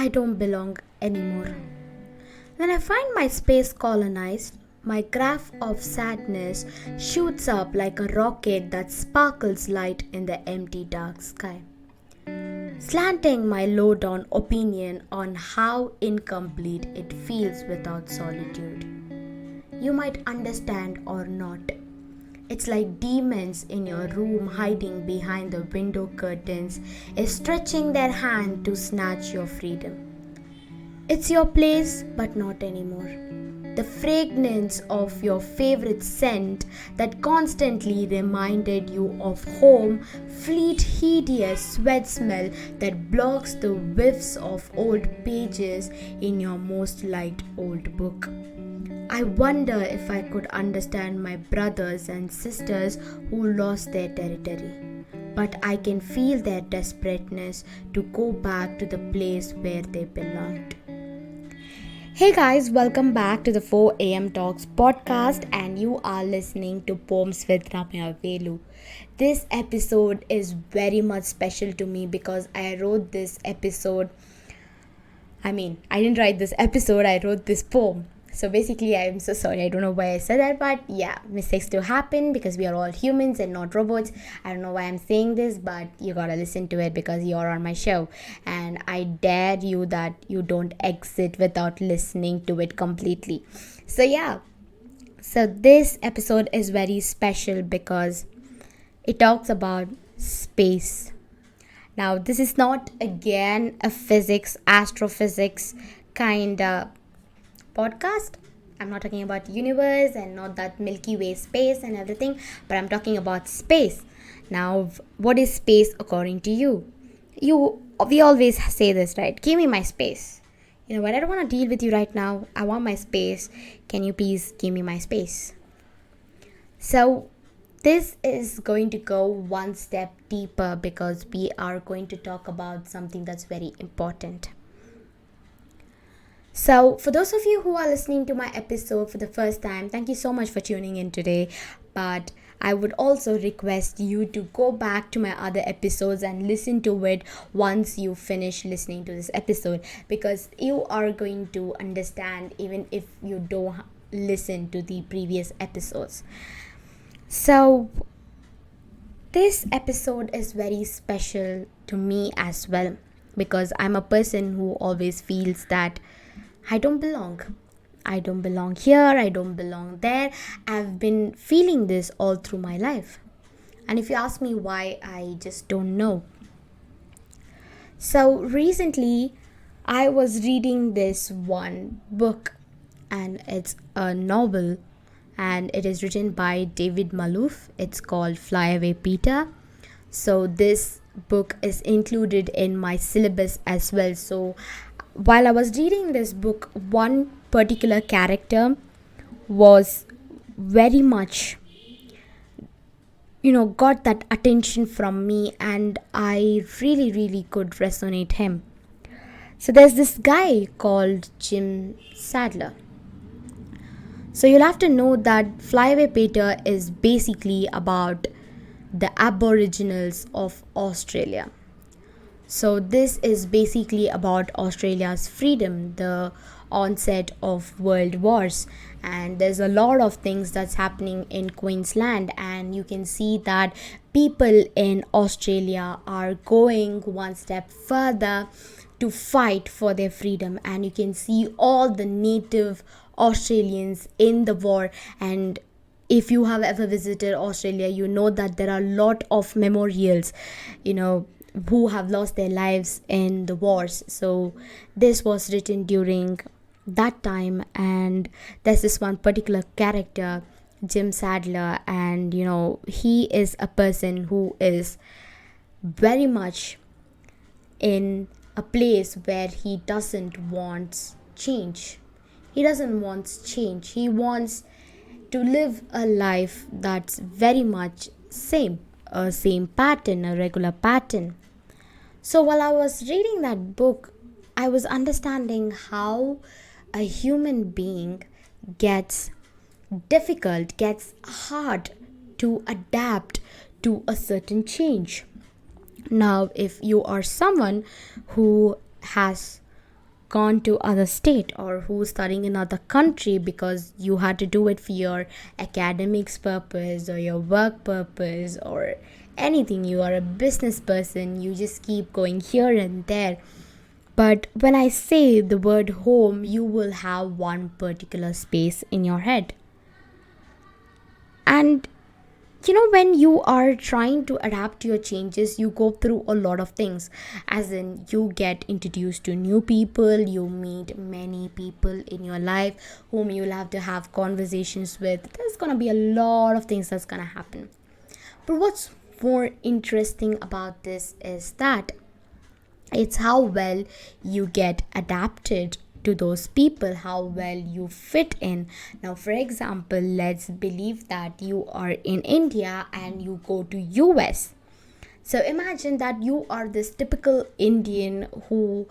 I don't belong anymore. When I find my space colonized, my graph of sadness shoots up like a rocket that sparkles light in the empty dark sky, slanting my low down opinion on how incomplete it feels without solitude. You might understand or not. It's like demons in your room hiding behind the window curtains is stretching their hand to snatch your freedom. It's your place, but not anymore. The fragrance of your favorite scent that constantly reminded you of home, fleet hideous sweat smell that blocks the whiffs of old pages in your most liked old book. I wonder if I could understand my brothers and sisters who lost their territory. But I can feel their desperateness to go back to the place where they belonged. Hey guys, welcome back to the 4am Talks podcast, and you are listening to Poems with Ramya Velu. This episode is very much special to me because I wrote this episode. I didn't write this episode, I wrote this poem. So basically, I'm so sorry. I don't know why I said that, but yeah, mistakes do happen because we are all humans and not robots. I don't know why I'm saying this, but you gotta listen to it because you're on my show. And I dare you that you don't exit without listening to it completely. So yeah, so this episode is very special because it talks about space. Now, this is not again a astrophysics kind of podcast. I'm not talking about universe and not that Milky Way space and everything, but I'm talking about space. Now, what is space according to you? We always say this, right? Give me my space. You know what? I don't want to deal with you right now. I want my space. Can you please give me my space? So, this is going to go one step deeper because we are going to talk about something that's very important. So, for those of you who are listening to my episode for the first time, thank you so much for tuning in today. But I would also request you to go back to my other episodes and listen to it once you finish listening to this episode, because you are going to understand even if you don't listen to the previous episodes. So, this episode is very special to me as well because I'm a person who always feels that I don't belong. I don't belong here. I don't belong there. I've been feeling this all through my life. And if you ask me why, I just don't know. So recently, I was reading this one book, and it's a novel, and it is written by David Malouf. It's called Fly Away Peter. So this book is included in my syllabus as well. So while I was reading this book, one particular character was very much, got that attention from me, and I really could resonate him. So there's this guy called Jim Sadler. So you'll have to know that Flyaway Peter is basically about the Aboriginals of Australia. So this is basically about Australia's freedom, the onset of world wars, and there's a lot of things that's happening in Queensland, and you can see that people in Australia are going one step further to fight for their freedom, and you can see all the native Australians in the war. And if you have ever visited Australia, you know that there are a lot of memorials, who have lost their lives in the wars. So this was written during that time, and there's this one particular character, Jim Sadler, and he is a person who is very much in a place where he doesn't want change. He wants to live a life that's very much same pattern, a regular pattern. So while I was reading that book, I was understanding how a human being gets hard to adapt to a certain change. Now, if you are someone who has gone to other state or who's studying in other country because you had to do it for your academics purpose or your work purpose or anything. You are a business person, you just keep going here and there. But when I say the word home, you will have one particular space in your head. And when you are trying to adapt to your changes, you go through a lot of things. As in, you get introduced to new people, you meet many people in your life whom you'll have to have conversations with. There's gonna be a lot of things that's gonna happen. But what's more interesting about this is that it's how well you get adapted to those people, how well you fit in. Now, for example, let's believe that you are in India and you go to US. So imagine that you are this typical Indian who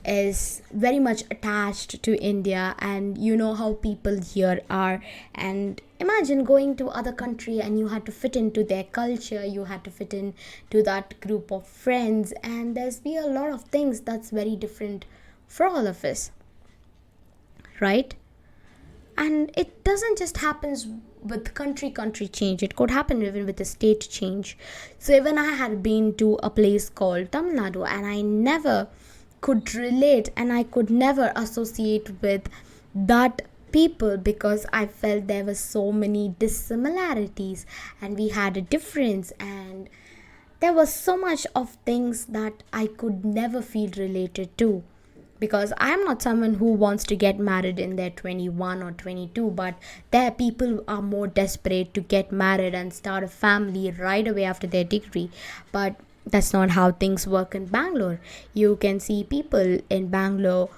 is very much attached to India, and you know how people here are. And imagine going to other country and you had to fit into their culture, you had to fit into that group of friends, and there's be a lot of things that's very different for all of us, right? And it doesn't just happens with country change, it could happen even with the state change. So even I had been to a place called Tamil Nadu and I never could relate and I could never associate with that people because I felt there were so many dissimilarities and we had a difference, and there was so much of things that I could never feel related to, because I am not someone who wants to get married in their 21 or 22, but there are people who are more desperate to get married and start a family right away after their degree. But that's not how things work in Bangalore. You can see people in Bangalore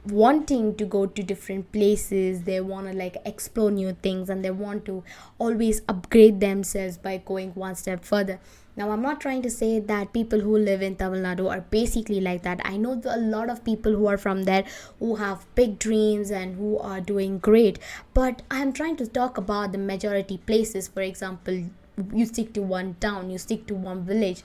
wanting to go to different places, they want to like explore new things, and they want to always upgrade themselves by going one step further. Now, I'm not trying to say that people who live in Tamil Nadu are basically like that. I know a lot of people who are from there who have big dreams and who are doing great, but I'm trying to talk about the majority places. For example, you stick to one town, you stick to one village,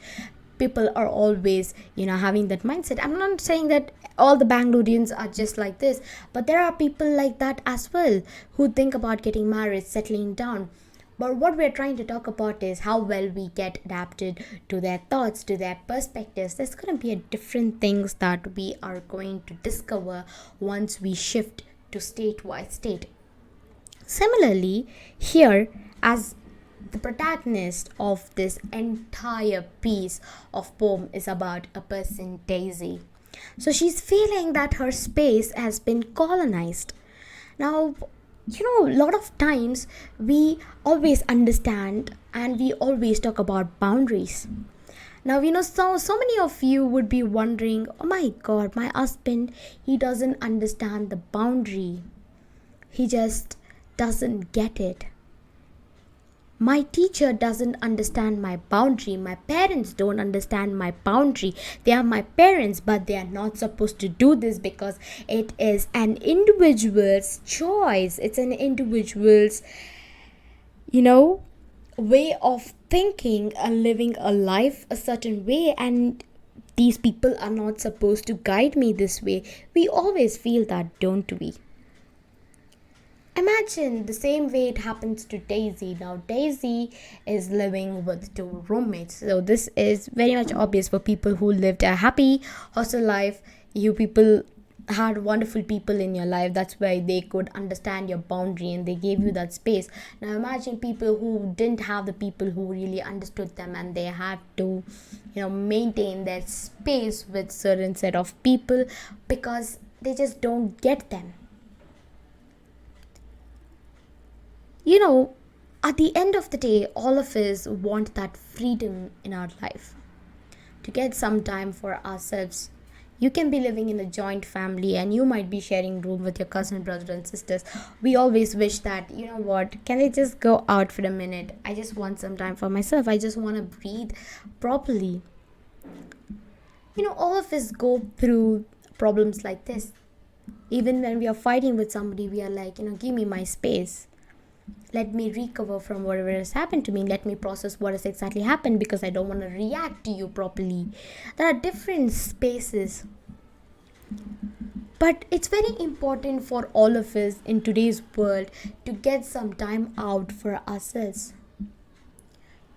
people are always having that mindset. I'm not saying that all the Bangaloreans are just like this, but there are people like that as well who think about getting married, settling down. But what we're trying to talk about is how well we get adapted to their thoughts, to their perspectives. There's going to be a different things that we are going to discover once we shift to state. Similarly, here, as the protagonist of this entire piece of poem is about a person, Daisy. So she's feeling that her space has been colonized. Now, a lot of times we always understand and we always talk about boundaries. Now, so many of you would be wondering, oh my God, my husband, he doesn't understand the boundary. He just doesn't get it. My teacher doesn't understand my boundary. My parents don't understand my boundary. They are my parents, but they are not supposed to do this because it is an individual's choice. It's an individual's, way of thinking and living a life a certain way, and these people are not supposed to guide me this way. We always feel that, don't we? Imagine the same way it happens to Daisy. Now, Daisy is living with two roommates. So this is very much obvious for people who lived a happy hostel life. You people had wonderful people in your life. That's why they could understand your boundary and they gave you that space. Now, imagine people who didn't have the people who really understood them, and they had to, maintain their space with certain set of people because they just don't get them. At the end of the day, all of us want that freedom in our life to get some time for ourselves. You can be living in a joint family and you might be sharing room with your cousin, brothers and sisters. We always wish that, can I just go out for a minute? I just want some time for myself. I just want to breathe properly. All of us go through problems like this. Even when we are fighting with somebody, we are like, give me my space. Let me recover from whatever has happened to me. Let me process what has exactly happened because I don't want to react to you properly. There are different spaces. But it's very important for all of us in today's world to get some time out for ourselves,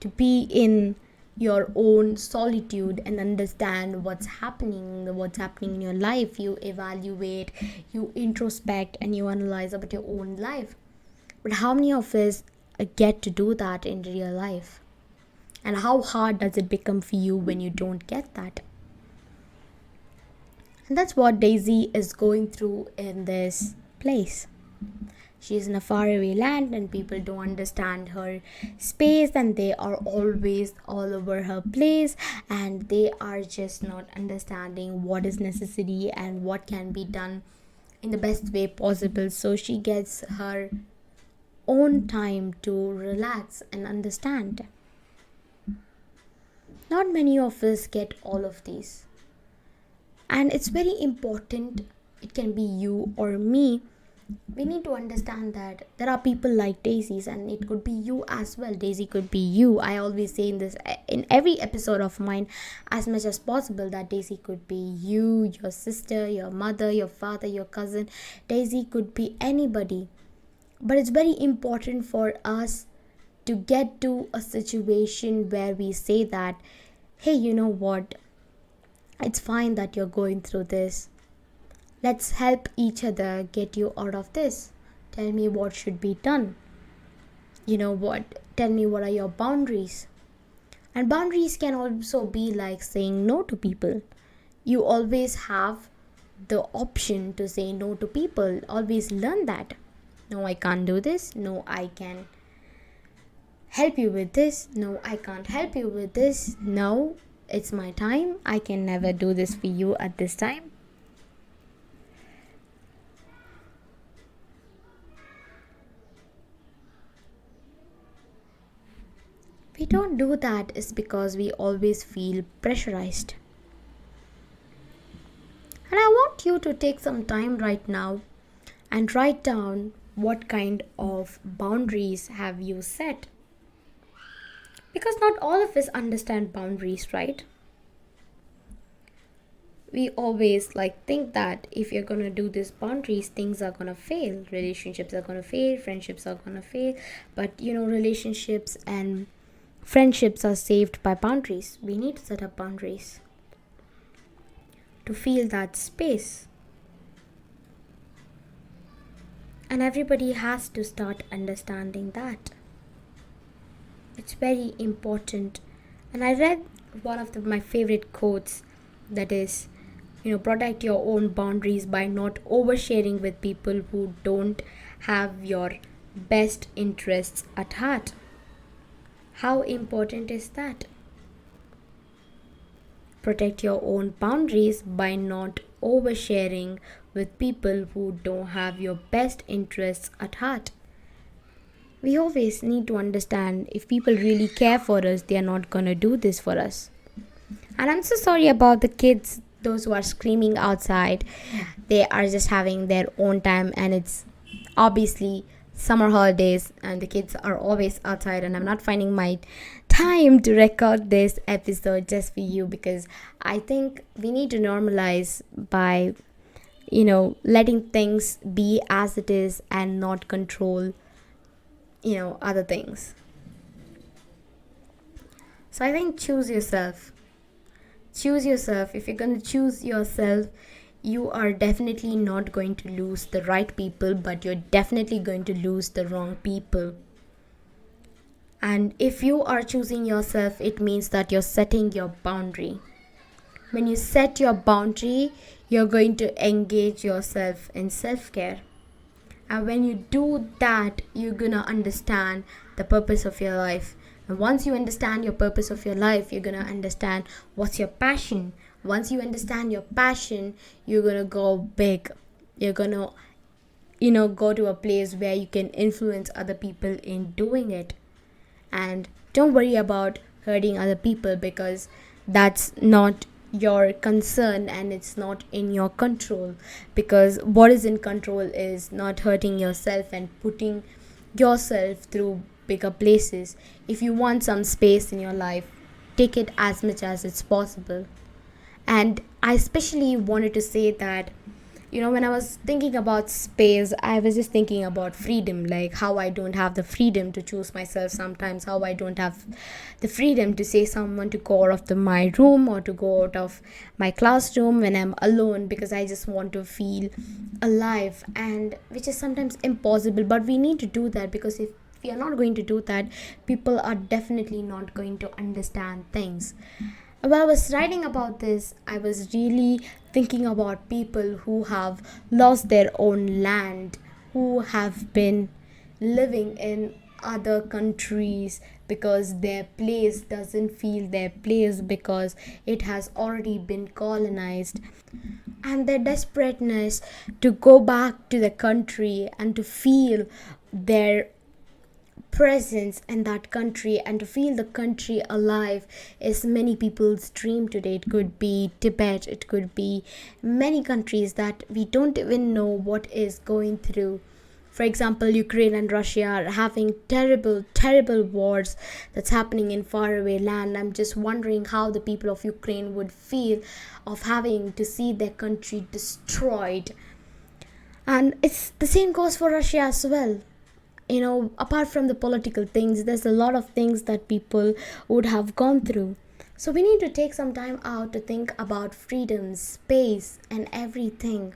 to be in your own solitude and understand what's happening in your life. You evaluate, you introspect, and you analyze about your own life. But how many of us get to do that in real life? And how hard does it become for you when you don't get that? And that's what Daisy is going through in this place. She's in a faraway land and people don't understand her space, and they are always all over her place, and they are just not understanding what is necessary and what can be done in the best way possible. So she gets her own time to relax and understand. Not many of us get all of these. And it's very important. It can be you or me. We need to understand that there are people like Daisy's, and it could be you as well. Daisy could be you. I always say in every episode of mine, as much as possible, that Daisy could be you, your sister, your mother, your father, your cousin. Daisy could be anybody. But it's very important for us to get to a situation where we say that, hey, you know what? It's fine that you're going through this. Let's help each other get you out of this. Tell me what should be done. You know what? Tell me what are your boundaries. And boundaries can also be like saying no to people. You always have the option to say no to people. Always learn that. No, I can't do this. No, I can help you with this. No, I can't help you with this. No, it's my time. I can never do this for you at this time. We don't do that is because we always feel pressurized. And I want you to take some time right now and write down what kind of boundaries have you set. Because not all of us understand boundaries, right? We always think that if you're gonna do these boundaries, things are gonna fail. Relationships are gonna fail, friendships are gonna fail. But relationships and friendships are saved by boundaries. We need to set up boundaries to feel that space. And everybody has to start understanding that. It's very important. And I read one of my favorite quotes, that is, protect your own boundaries by not oversharing with people who don't have your best interests at heart. How important is that? Protect your own boundaries by not oversharing with people who don't have your best interests at heart. We always need to understand, if people really care for us, they are not going to do this for us. And I'm so sorry about the kids, those who are screaming outside. They are just having their own time, and it's obviously summer holidays and the kids are always outside, and I'm not finding my time to record this episode just for you, because I think we need to normalize by letting things be as it is and not control other things. So I think choose yourself. If you're going to choose yourself, you are definitely not going to lose the right people, but you're definitely going to lose the wrong people. And if you are choosing yourself, it means that you're setting your boundary. When you set your boundary, you're going to engage yourself in self-care. And when you do that, you're gonna understand the purpose of your life. And once you understand your purpose of your life, you're gonna understand what's your passion. Once you understand your passion, you're gonna go big. You're gonna, go to a place where you can influence other people in doing it. And don't worry about hurting other people, because that's not your concern and it's not in your control. Because what is in control is not hurting yourself and putting yourself through bigger places. If you want some space in your life, take it as much as it's possible. And I especially wanted to say that When I was thinking about space, I was just thinking about freedom, like how I don't have the freedom to choose myself sometimes, how I don't have the freedom to say someone to go out of my room or to go out of my classroom when I'm alone, because I just want to feel alive, and which is sometimes impossible. But we need to do that, because if we are not going to do that, people are definitely not going to understand things. While I was writing about this, I was really thinking about people who have lost their own land, who have been living in other countries because their place doesn't feel their place, because it has already been colonized, and their desperateness to go back to the country and to feel their presence in that country and to feel the country alive is many people's dream today. It could be Tibet, it could be many countries that we don't even know what is going through. For example, Ukraine and Russia are having terrible wars that's happening in faraway land. I'm just wondering how the people of Ukraine would feel of having to see their country destroyed. And it's the same goes for Russia as well. Apart from the political things, there's a lot of things that people would have gone through. So we need to take some time out to think about freedom, space, and everything.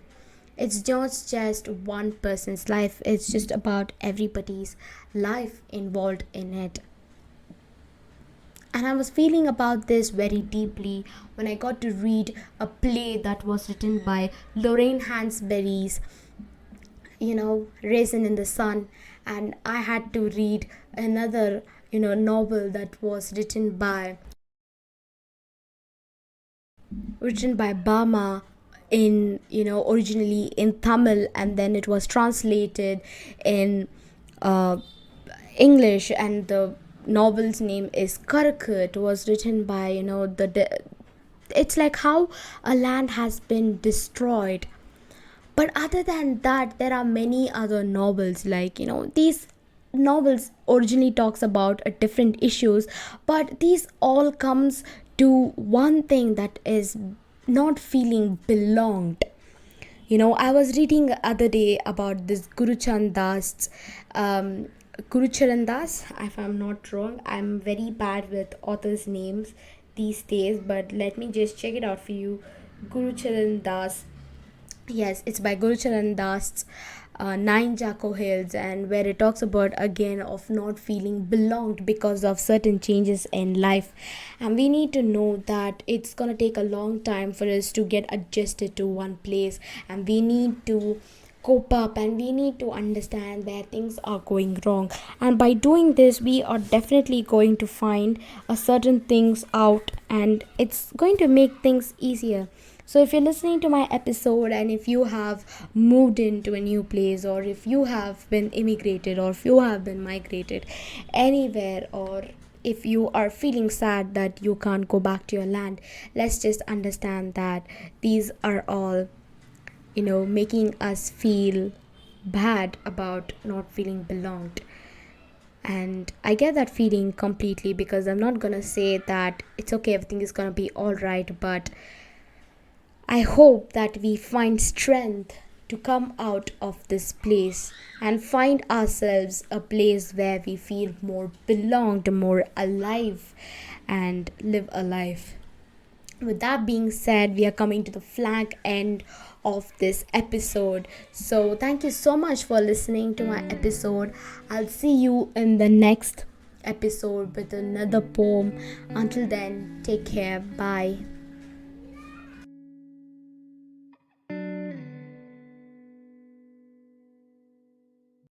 It's not just one person's life, it's just about everybody's life involved in it. And I was feeling about this very deeply when I got to read a play that was written by Lorraine Hansberry's, Raisin in the Sun. And I had to read another, novel that was written by Bama in, originally in Tamil, and then it was translated in uh, English, and the novel's name is Karakku. It was written by, it's like how a land has been destroyed. But other than that, there are many other novels, like, these novels originally talks about different issues, but these all comes to one thing, that is not feeling belonged. I was reading the other day about this Guru Charan Das, if I'm not wrong. I'm very bad with authors' names these days, but let me just check it out for you. Guru Charan Das. Yes, it's by Guru Charan Das, Nine Jaco Hills, and where it talks about again of not feeling belonged because of certain changes in life. And we need to know that it's gonna take a long time for us to get adjusted to one place, and we need to cope up, and we need to understand where things are going wrong. And by doing this, we are definitely going to find a certain things out, and it's going to make things easier. So if you're listening to my episode, and if you have moved into a new place, or if you have been immigrated, or if you have been migrated anywhere, or if you are feeling sad that you can't go back to your land, let's just understand that these are all, making us feel bad about not feeling belonged. And I get that feeling completely, because I'm not gonna say that it's okay, everything is gonna be all right, but I hope that we find strength to come out of this place and find ourselves a place where we feel more belonged, more alive, and live a life. With that being said, we are coming to the flag end of this episode. So thank you so much for listening to my episode. I'll see you in the next episode with another poem. Until then, take care. Bye.